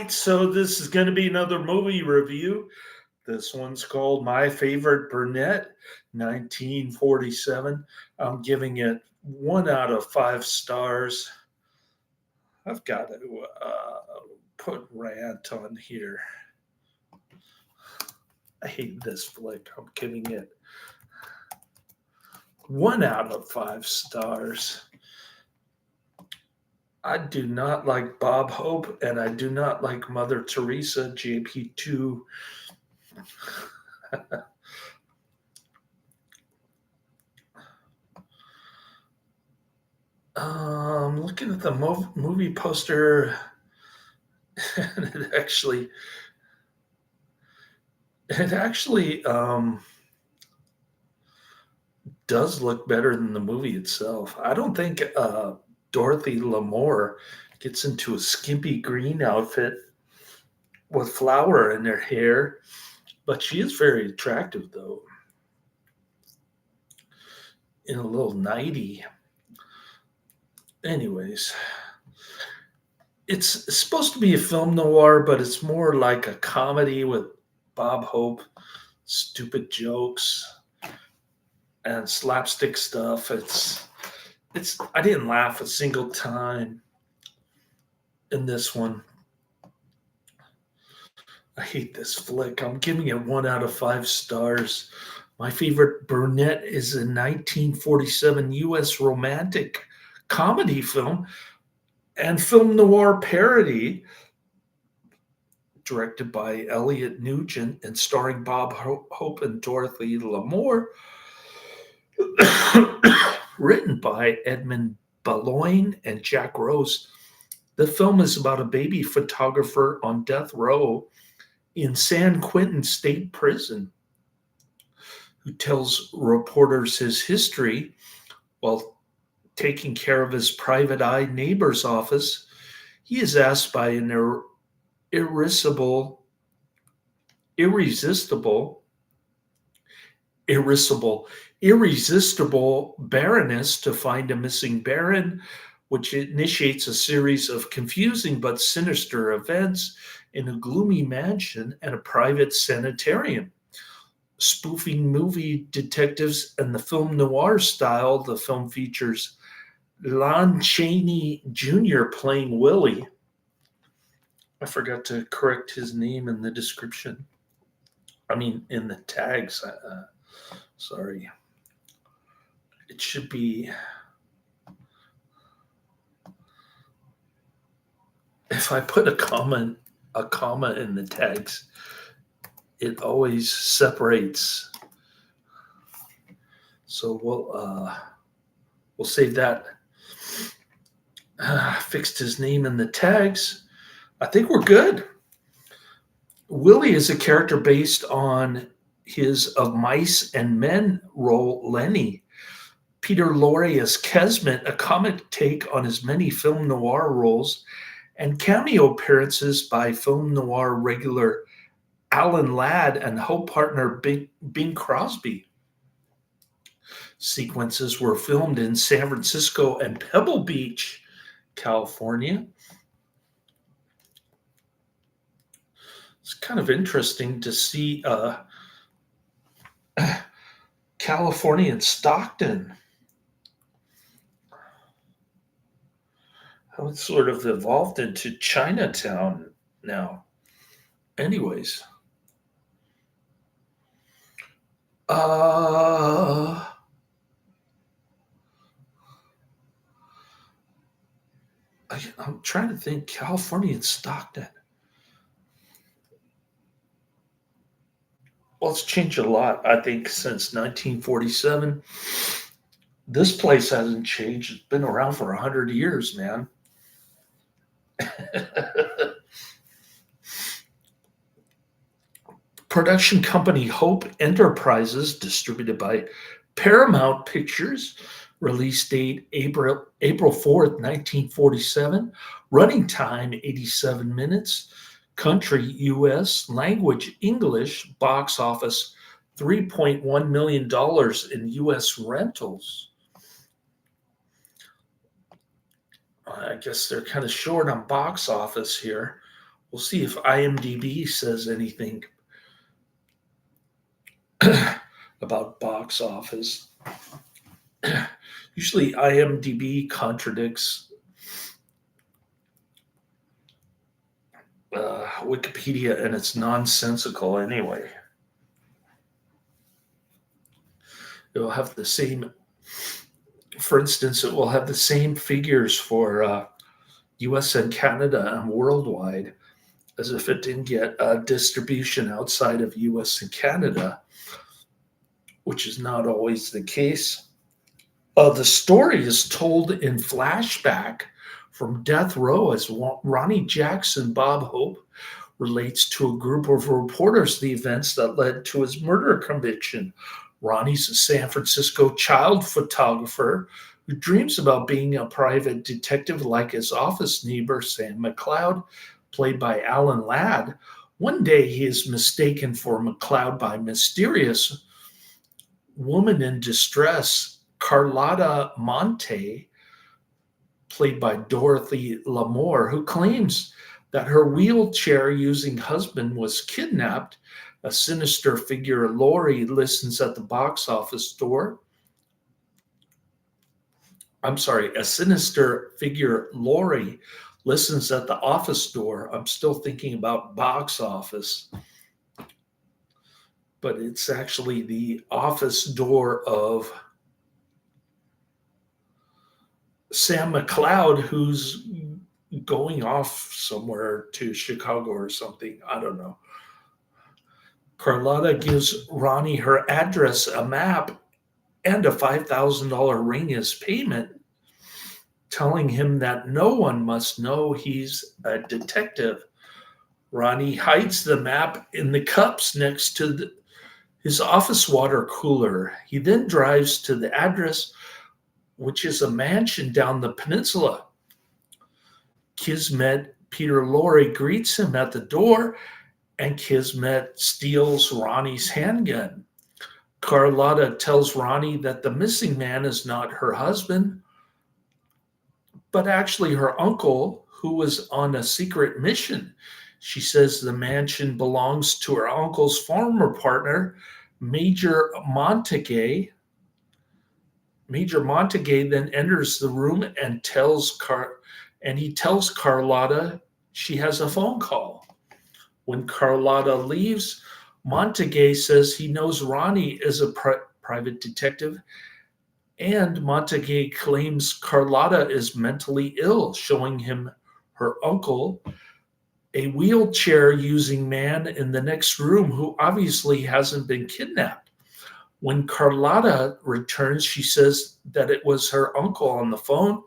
So this is going to be another movie review. This one's called My Favorite Brunette, 1947. I'm giving it 1 out of 5 stars. I've got to put RANT on here. I hate this flick. I'm giving it 1 out of 5 stars. I do not like Bob Hope, and I do not like Mother Teresa, JP2. Looking at the movie poster, and it actually does look better than the movie itself. I don't think Dorothy Lamour gets into a skimpy green outfit with flour in her hair, but she is very attractive though, in a little nightie. Anyways, it's supposed to be a film noir, but it's more like a comedy with Bob Hope, stupid jokes, and slapstick stuff. It's I didn't laugh a single time in this one. I hate this flick. I'm giving it 1 out of 5 stars. My favorite Brunette is a 1947 U.S. romantic comedy film and film noir parody directed by Elliot Nugent and starring Bob Hope and Dorothy Lamour, written by Edmund Baloyne and Jack Rose. The film is about a baby photographer on death row in San Quentin State Prison who tells reporters his history while taking care of his private eye neighbor's office. He is asked by an irresistible, irresistible, irresistible, irresistible baroness to find a missing baron, which initiates a series of confusing but sinister events in a gloomy mansion and a private sanitarium. Spoofing movie detectives and the film noir style, the film features Lon Chaney Jr. playing Willie. I forgot to correct his name in the description. I mean, in the tags. Sorry. It should be. If I put a comma in the tags, it always separates. So we'll save that. Fixed his name in the tags. I think we're good. Willie is a character based on his Of Mice and Men role, Lenny. Peter Lorre as Kesmet, a comic take on his many film noir roles, and cameo appearances by film noir regular Alan Ladd and Hope partner Bing Crosby. Sequences were filmed in San Francisco and Pebble Beach, California. It's kind of interesting to see California and Stockton. How it's sort of evolved into Chinatown now. Anyways. I'm trying to think California and Stockton. Well, it's changed a lot, I think, since 1947. This place hasn't changed. It's been around for 100 years, man. Production company Hope Enterprises, distributed by Paramount Pictures. Release date April 4th, 1947. Running time 87 minutes. Country US. Language English. Box office $3.1 million in US rentals. I guess they're kind of short on box office here. We'll see if IMDb says anything about box office. Usually, IMDb contradicts Wikipedia, and it's nonsensical anyway. It will have the same, for instance, it will have the same figures for US and Canada and worldwide as if it didn't get distribution outside of US and Canada, which is not always the case. The story is told in flashback from death row as Ronnie Jackson Bob Hope relates to a group of reporters the events that led to his murder conviction. Ronnie's a San Francisco child photographer who dreams about being a private detective like his office neighbor, Sam McLeod, played by Alan Ladd. One day he is mistaken for McLeod by mysterious woman in distress, Carlotta Monte, played by Dorothy Lamour, who claims that her wheelchair-using husband was kidnapped. A sinister figure, Lorre, listens at the box office door. A sinister figure, Lorre, listens at the office door. I'm still thinking about box office, but it's actually the office door of Sam McLeod, who's going off somewhere to Chicago or something. I don't know. Carlotta gives Ronnie her address, a map, and a $5,000 ring as payment, telling him that no one must know he's a detective. Ronnie hides the map in the cups next to his office water cooler. He then drives to the address, which is a mansion down the peninsula. Kismet Peter Lorre greets him at the door, and Kismet steals Ronnie's handgun. Carlotta tells Ronnie that the missing man is not her husband, but actually her uncle, who was on a secret mission. She says the mansion belongs to her uncle's former partner, Major Montague. Major Montague then enters the room and tells Carlotta she has a phone call. When Carlotta leaves, Montague says he knows Ronnie is a private detective, and Montague claims Carlotta is mentally ill, showing him her uncle, a wheelchair-using man in the next room who obviously hasn't been kidnapped. When Carlotta returns, she says that it was her uncle on the phone.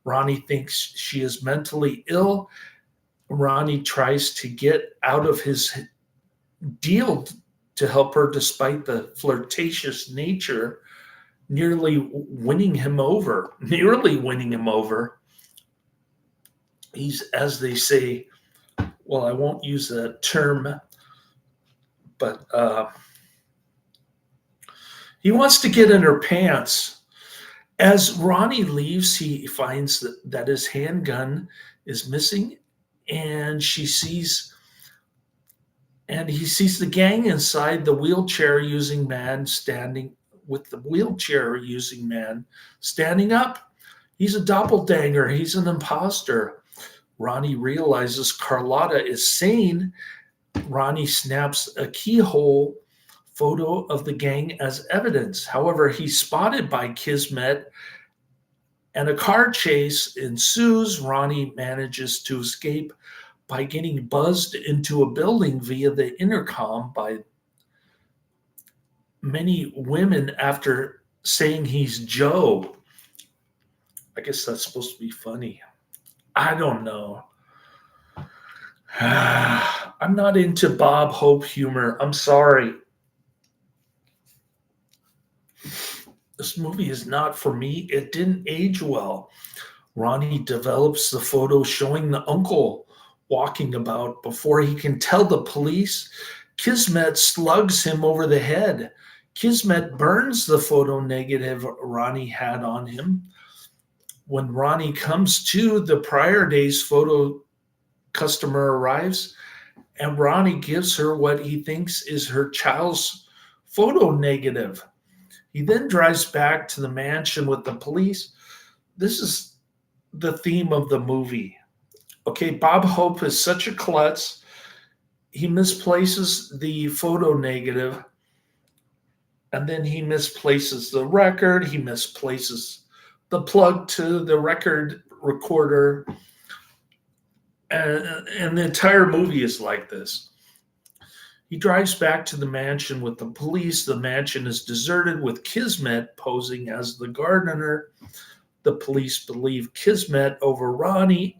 Ronnie thinks she is mentally ill. Ronnie tries to get out of his deal to help her despite the flirtatious nature, nearly winning him over. He's, as they say, well, I won't use that term, but he wants to get in her pants. As Ronnie leaves, he finds that his handgun is missing, and he sees the gang inside the wheelchair-using man standing standing up. He's a doppelganger. He's an imposter. Ronnie realizes Carlotta is sane. Ronnie snaps a keyhole photo of the gang as evidence. However, he's spotted by Kismet, and a car chase ensues. Ronnie manages to escape by getting buzzed into a building via the intercom by many women after saying he's Joe. I guess that's supposed to be funny. I don't know. I'm not into Bob Hope humor. I'm sorry. This movie is not for me. It didn't age well. Ronnie develops the photo showing the uncle walking about before he can tell the police. Kismet slugs him over the head. Kismet burns the photo negative Ronnie had on him. When Ronnie comes to, the prior day's photo customer arrives, and Ronnie gives her what he thinks is her child's photo negative. He then drives back to the mansion with the police. This is the theme of the movie. Okay, Bob Hope is such a klutz. He misplaces the photo negative, and then he misplaces the record. He misplaces the plug to the record recorder. And the entire movie is like this. He drives back to the mansion with the police. The mansion is deserted with Kismet posing as the gardener. The police believe Kismet over Ronnie,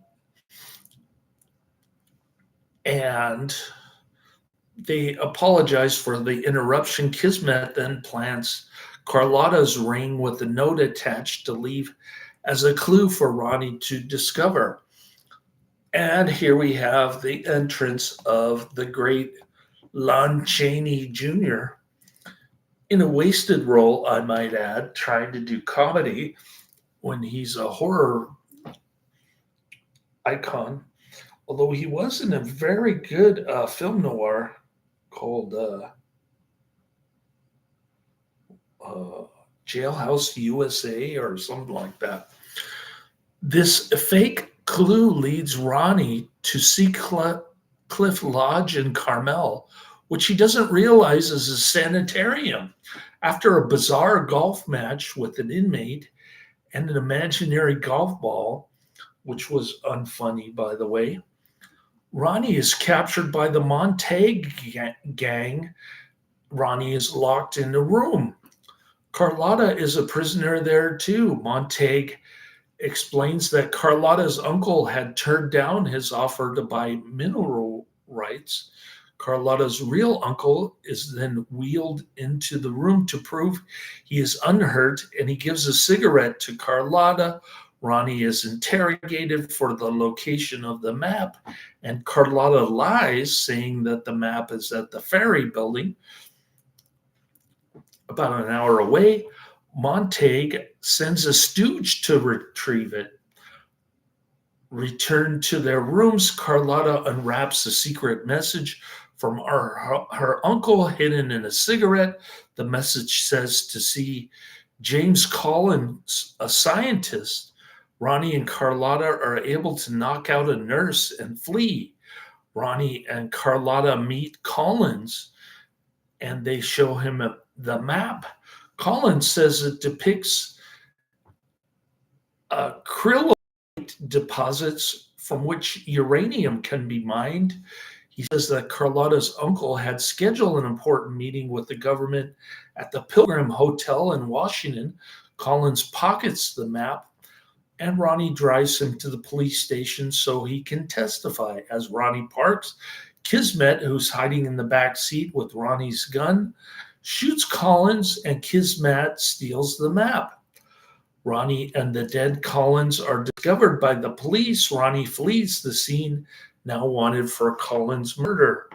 and they apologize for the interruption. Kismet then plants Carlotta's ring with a note attached to leave as a clue for Ronnie to discover. And here we have the entrance of the great Lon Chaney Jr. in a wasted role, I might add, trying to do comedy when he's a horror icon. Although he was in a very good film noir called Jailhouse USA or something like that. This fake clue leads Ronnie to see Cliff Lodge in Carmel, which he doesn't realize is a sanitarium. After a bizarre golf match with an inmate and an imaginary golf ball, which was unfunny, by the way, Ronnie is captured by the Montague gang. Ronnie is locked in a room. Carlotta is a prisoner there too. Montague explains that Carlotta's uncle had turned down his offer to buy mineral rights. Carlotta's real uncle is then wheeled into the room to prove he is unhurt, and he gives a cigarette to Carlotta. Ronnie is interrogated for the location of the map, and Carlotta lies, saying that the map is at the ferry building about an hour away. Montague sends a stooge to retrieve it. Returned to their rooms, Carlotta unwraps a secret message from her uncle hidden in a cigarette. The message says to see James Collins, a scientist. Ronnie and Carlotta are able to knock out a nurse and flee. Ronnie and Carlotta meet Collins, and they show him the map. Collins says it depicts krillite deposits from which uranium can be mined. He says that Carlotta's uncle had scheduled an important meeting with the government at the Pilgrim Hotel in Washington. Collins pockets the map, and Ronnie drives him to the police station so he can testify. As Ronnie parks, Kismet, who's hiding in the back seat with Ronnie's gun, shoots Collins, and Kismet steals the map. Ronnie and the dead Collins are discovered by the police. Ronnie flees the scene, now wanted for Collins' murder.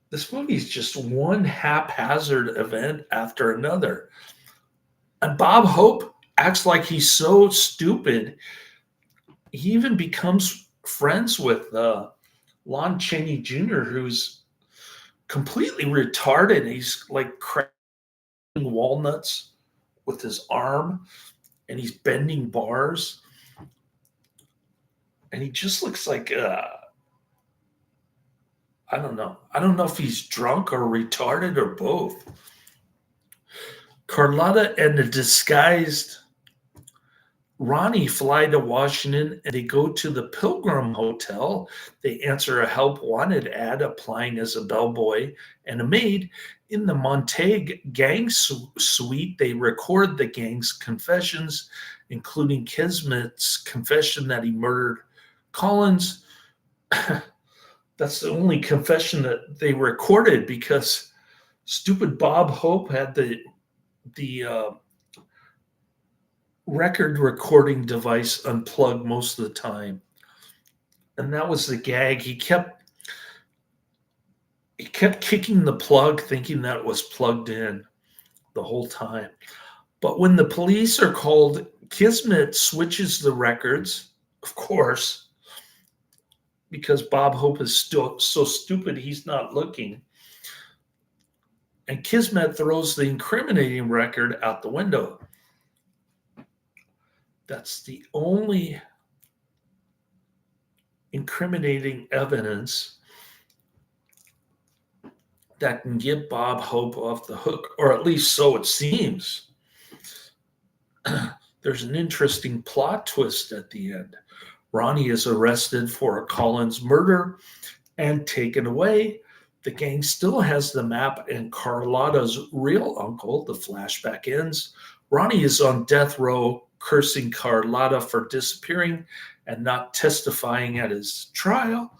This movie is just one haphazard event after another. And Bob Hope acts like he's so stupid. He even becomes friends with Lon Chaney Jr., who's completely retarded. He's like cracking walnuts with his arm, and he's bending bars. And he just looks like, I don't know. I don't know if he's drunk or retarded or both. Carlotta and a disguised Ronnie fly to Washington, and they go to the Pilgrim Hotel. They answer a help wanted ad applying as a bellboy and a maid. In the Montague gang suite, they record the gang's confessions, including Kismet's confession that he murdered Collins. That's the only confession that they recorded because stupid Bob Hope had the record recording device unplugged most of the time, and that was the gag. He kept kicking the plug, thinking that it was plugged in the whole time. But when the police are called, Kismet switches the records, of course, because Bob Hope is still so stupid he's not looking. And Kismet throws the incriminating record out the window. That's the only incriminating evidence that can get Bob Hope off the hook, or at least so it seems. There's an interesting plot twist at the end. Ronnie is arrested for a Collins murder and taken away. The gang still has the map and Carlotta's real uncle. The flashback ends. Ronnie is on death row, cursing Carlotta for disappearing and not testifying at his trial.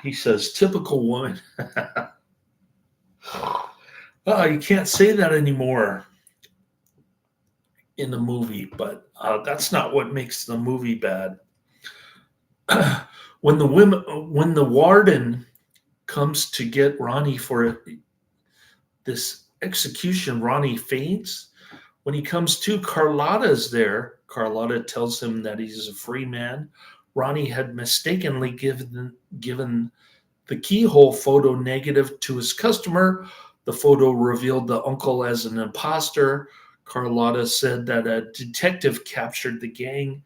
He says, typical woman. Oh, you can't say that anymore in the movie, but that's not what makes the movie bad. When the warden comes to get Ronnie for this execution, Ronnie faints. When he comes to, Carlotta's there. Carlotta tells him that he's a free man. Ronnie had mistakenly given the keyhole photo negative to his customer. The photo revealed the uncle as an imposter. Carlotta said that a detective captured the gang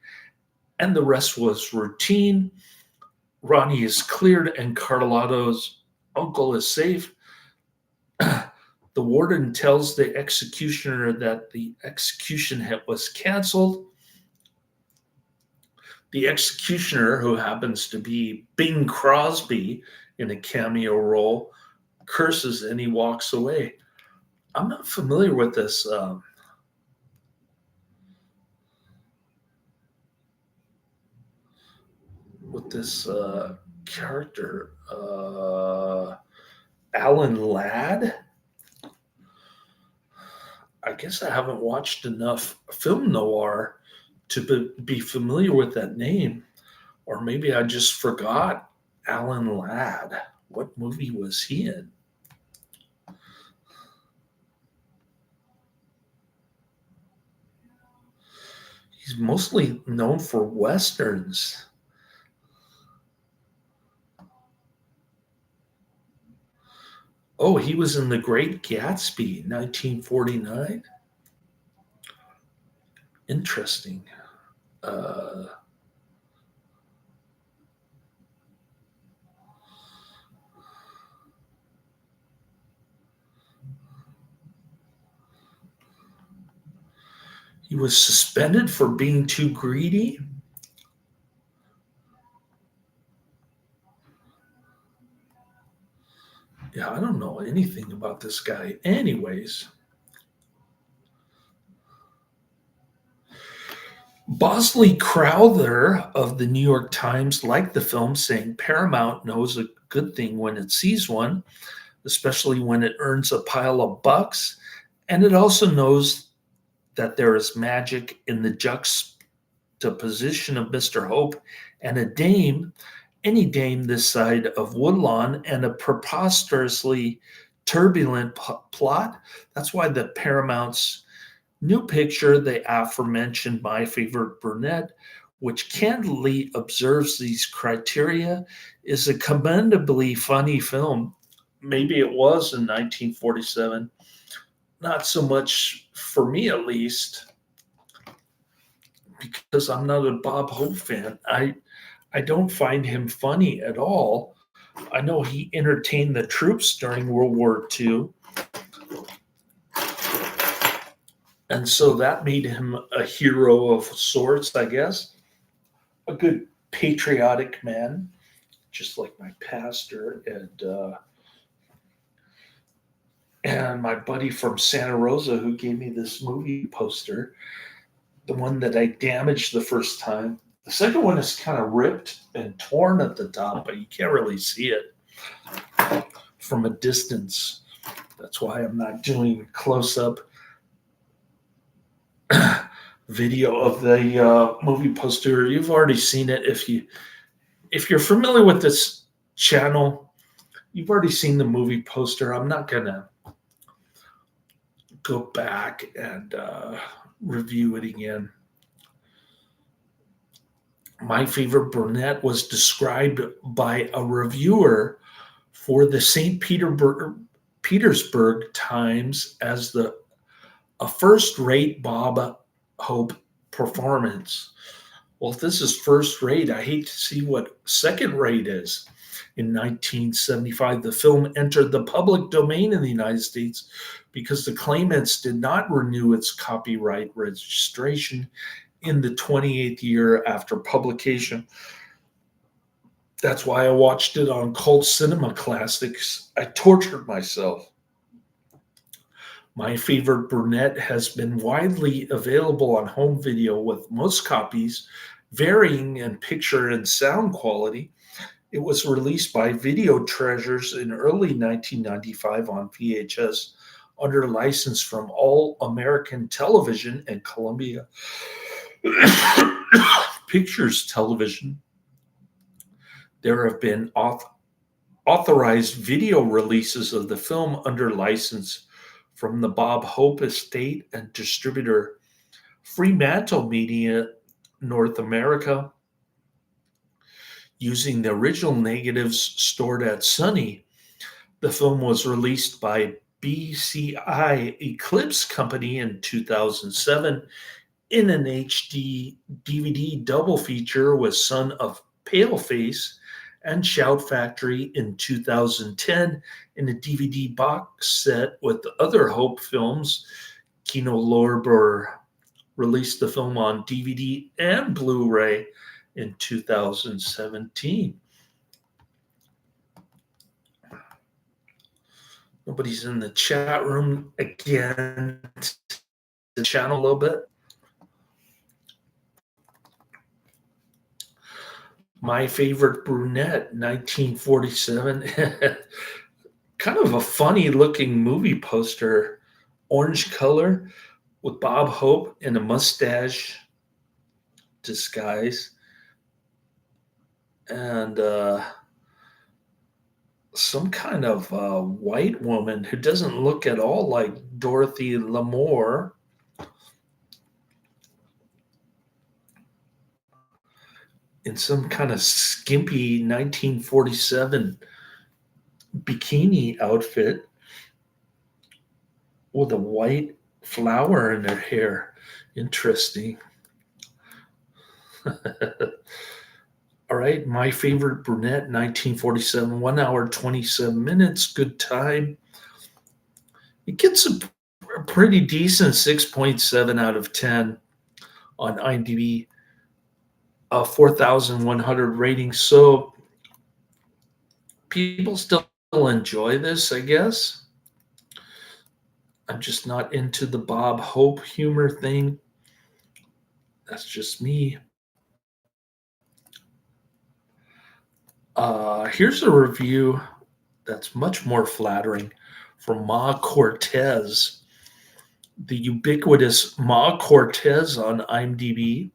and the rest was routine. Ronnie is cleared and Carlotta's uncle is safe. The warden tells the executioner that the execution was canceled. The executioner, who happens to be Bing Crosby in a cameo role, curses and he walks away. I'm not familiar with this character, Alan Ladd. I guess I haven't watched enough film noir to be familiar with that name, or maybe I just forgot Alan Ladd. What movie was he in? He's mostly known for westerns. Oh, he was in The Great Gatsby, 1949. Interesting. He was suspended for being too greedy. Yeah, I don't know anything about this guy. Anyways, Bosley Crowther of the New York Times liked the film, saying Paramount knows a good thing when it sees one, especially when it earns a pile of bucks, and it also knows that there is magic in the juxtaposition of Mr. Hope and a dame, any dame this side of Woodlawn, and a preposterously turbulent plot. That's why the Paramount's new picture, the aforementioned My Favorite Brunette, which candidly observes these criteria, is a commendably funny film. Maybe it was in 1947. Not so much for me, at least, because I'm not a Bob Hope fan. I don't find him funny at all. I know he entertained the troops during World War II, and so that made him a hero of sorts, I guess. A good patriotic man, just like my pastor and my buddy from Santa Rosa who gave me this movie poster, the one that I damaged the first time. The second one is kind of ripped and torn at the top, but you can't really see it from a distance. That's why I'm not doing close-up video of the movie poster. You've already seen it. If you're familiar with this channel, you've already seen the movie poster. I'm not gonna go back and review it again. My Favorite Brunette was described by a reviewer for the Petersburg Times as a first-rate Bob Hope performance. Well, if this is first rate, I hate to see what second rate is. In 1975, the film entered the public domain in the United States because the claimants did not renew its copyright registration in the 28th year after publication. That's why I watched it on Cult Cinema Classics. I tortured myself. My Favorite Brunette has been widely available on home video, with most copies varying in picture and sound quality. It was released by Video Treasures in early 1995 on VHS under license from All American Television and Columbia Pictures Television. There have been authorized video releases of the film under license from the Bob Hope estate and distributor Fremantle Media North America. Using the original negatives stored at Sony, the film was released by BCI Eclipse Company in 2007 in an HD DVD double feature with Son of Paleface and Shout Factory in 2010 in a DVD box set with other Hope films. Kino Lorre released the film on DVD and Blu-ray in 2017. Nobody's in the chat room again. The channel a little bit. My Favorite Brunette, 1947. Kind of a funny looking movie poster, orange color with Bob Hope in a mustache disguise. And some kind of white woman who doesn't look at all like Dorothy Lamour. In some kind of skimpy 1947 bikini outfit with a white flower in her hair. Interesting. All right, My Favorite Brunette, 1947, 1 hour, 27 minutes, good time. It gets a pretty decent 6.7 out of 10 on IMDb, 4,100 ratings. So people still enjoy this, I guess. I'm just not into the Bob Hope humor thing. That's just me. Here's a review that's much more flattering from Ma Cortez, the ubiquitous Ma Cortez on IMDb.